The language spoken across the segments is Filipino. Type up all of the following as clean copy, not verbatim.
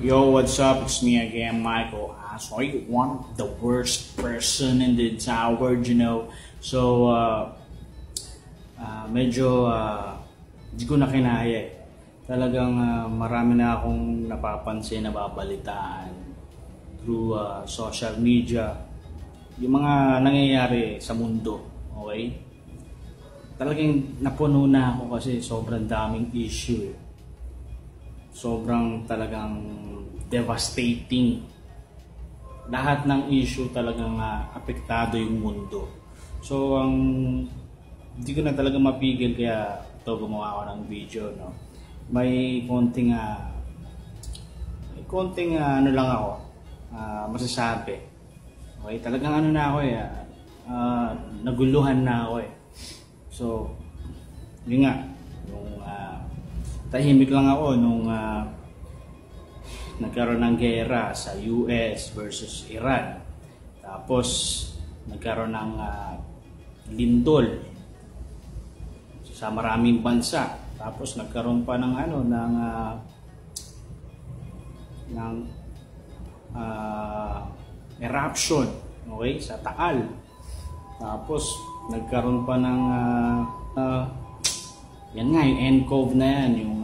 Yo, what's up? It's me again, Michael Asoy, one of the worst person in the entire world, you know. So, medyo di ko na kinaya eh. Talagang marami na akong napapansin, nababalitaan through social media. Yung mga nangyayari sa mundo, okay? Talagang napuno na ako kasi sobrang daming issue eh. Sobrang talagang devastating. Lahat ng issue talagang apektado yung mundo. So hindi ko na talaga mapigil kaya ito gumawa ako ng video, no. May konting ano lang ako masasabi. Okay, talagang ano na ako eh. Naguluhan na ako eh. So, yun nga, yung tahimik lang ako nung nagkaroon ng gera sa US versus Iran. Tapos nagkaroon ng lindol sa maraming bansa. Tapos nagkaroon pa ng eruption, okay, sa Taal. Tapos nagkaroon pa ng yan nga, yung nCoV na yan, yung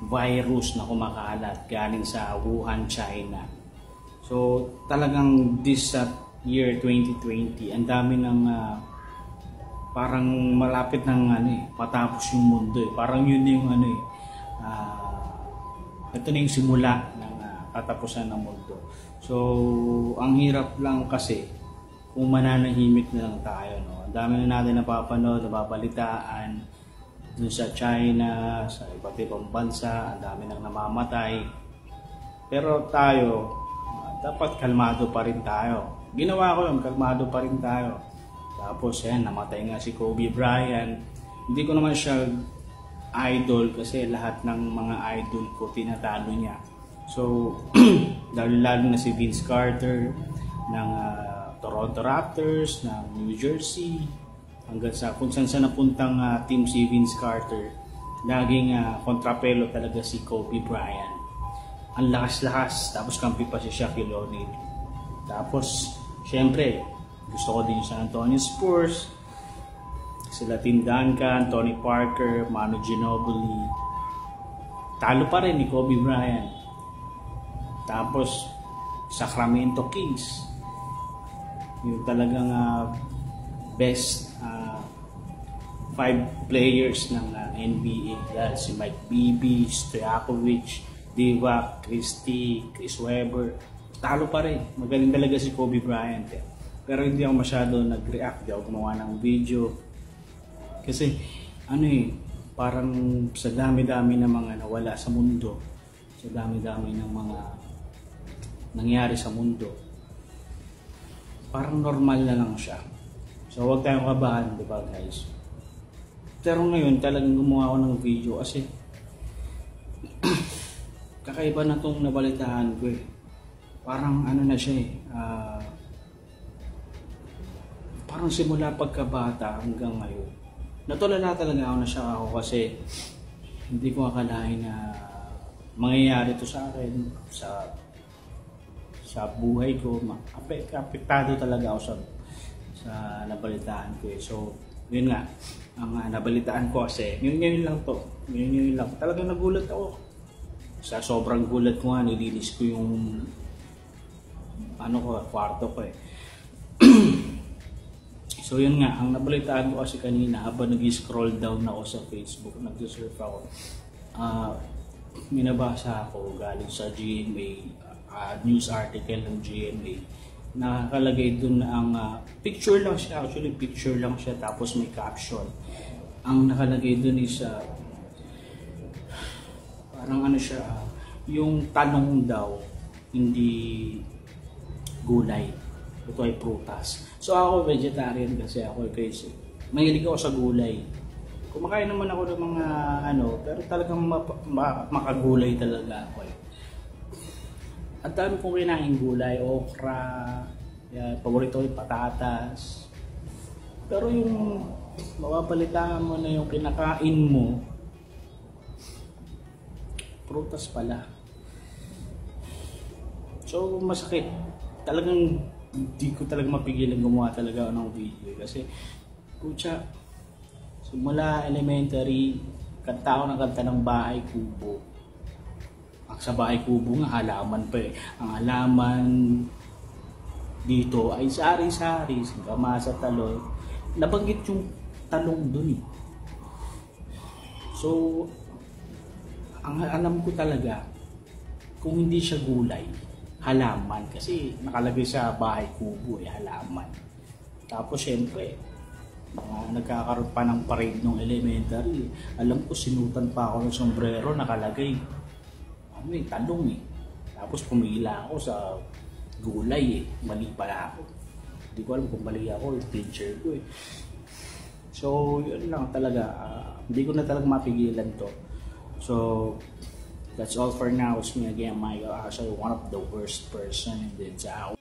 virus na kumakalat galing sa Wuhan, China. So talagang this year 2020, ang dami ng parang malapit ng patapos yung mundo eh. Parang yun yung ito na yung simula ng katapusan ng mundo. So ang hirap lang kasi kung mananahimik na lang tayo, no? Ang dami na natin napapanood, nababalitaan dun sa China, sa iba't ibang bansa, ang dami nang namamatay. Pero tayo, dapat kalmado pa rin tayo. Ginawa ko yun, kalmado pa rin tayo. Tapos yan, namatay nga si Kobe Bryant. Hindi ko naman siya idol kasi lahat ng mga idol ko tinatalo niya. So, lalo na si Vince Carter ng Toronto Raptors, ng New Jersey, hanggang sa kung saan napuntang team si Vince Carter, laging kontrapelo talaga si Kobe Bryant. Ang lakas-lakas, tapos kampi pa si Shaquille O'Neal. Tapos, syempre, gusto ko din yung San Antonio Spurs, sila Tim Duncan, Tony Parker, Manu Ginobili. Talo pa rin ni Kobe Bryant. Tapos, Sacramento Kings, yung talagang best 5 players ng NBA, dahil si Mike Bibby, Stojakovic, Divac, Christie, Chris Webber. Talo pa rin. Magaling talaga si Kobe Bryant eh. Pero hindi ako masyado nag-react, hindi ako gumawa ng video kasi parang sa dami-dami ng mga nawala sa mundo, sa dami-dami ng mga nangyari sa mundo, parang normal na lang siya. So huwag tayong kabahan, di ba guys? Pero ngayon talagang gumawa ako ng video kasi kakaiba na itong nabalitaan ko eh. Parang na siya eh. Parang simula pagkabata hanggang ngayon. Natulala talaga ako na siya ako kasi hindi ko akalain na mangyayari ito sa akin, sa buhay ko. Apektado talaga ako sa nabalitaan ko eh. So, yun nga, ang nabalitaan ko kasi, ngayon lang to. Ngayon lang. Talagang nagulat ako. Sa sobrang gulat ko nga, nilinis ko yung kwarto ko eh. So yun nga, ang nabalitaan ko kasi kanina habang nag-scroll down ako sa Facebook, nag-surf ako, minabasa ako galing sa GMA, news article ng GMA. Nakakalagay dun na ang picture lang siya, actually picture lang siya, tapos may caption. Ang nakalagay dun is parang siya, yung tanong daw, hindi gulay, ito ay prutas. So ako vegetarian kasi mahilig ako sa gulay. Kumakain naman ako ng mga pero talagang makagulay talaga ako eh. At dami kong kinain gulay, okra, paborito ko yung patatas. Pero yung mababalitaan mo na yung kinakain mo, prutas pala. So masakit. Talagang hindi ko talaga mapigilan gumawa talaga ng video kasi pucha, simula elementary, kanta ako ng kanta ng Bahay Kubo. Sa Bahay Kubo nga, halaman pa eh. Ang halaman dito ay sari-sari, kamasa, talong. Nabanggit yung talong dun eh. So, ang alam ko talaga, kung hindi siya gulay, halaman. Kasi nakalagay sa Bahay Kubo eh, halaman. Tapos syempre, nagkakaroon pa ng parade ng elementary. Alam ko, sinutan pa ako ng sombrero, nakalagay talong eh. Tapos pumila ako sa gulay eh. Mali pala ako. Hindi ko alam kung mali ako, yung teacher ko eh. So, yun lang talaga. Hindi ko na talaga mapigilan to. So, that's all for now. It's me again, Michael. Actually, one of the worst person in the town.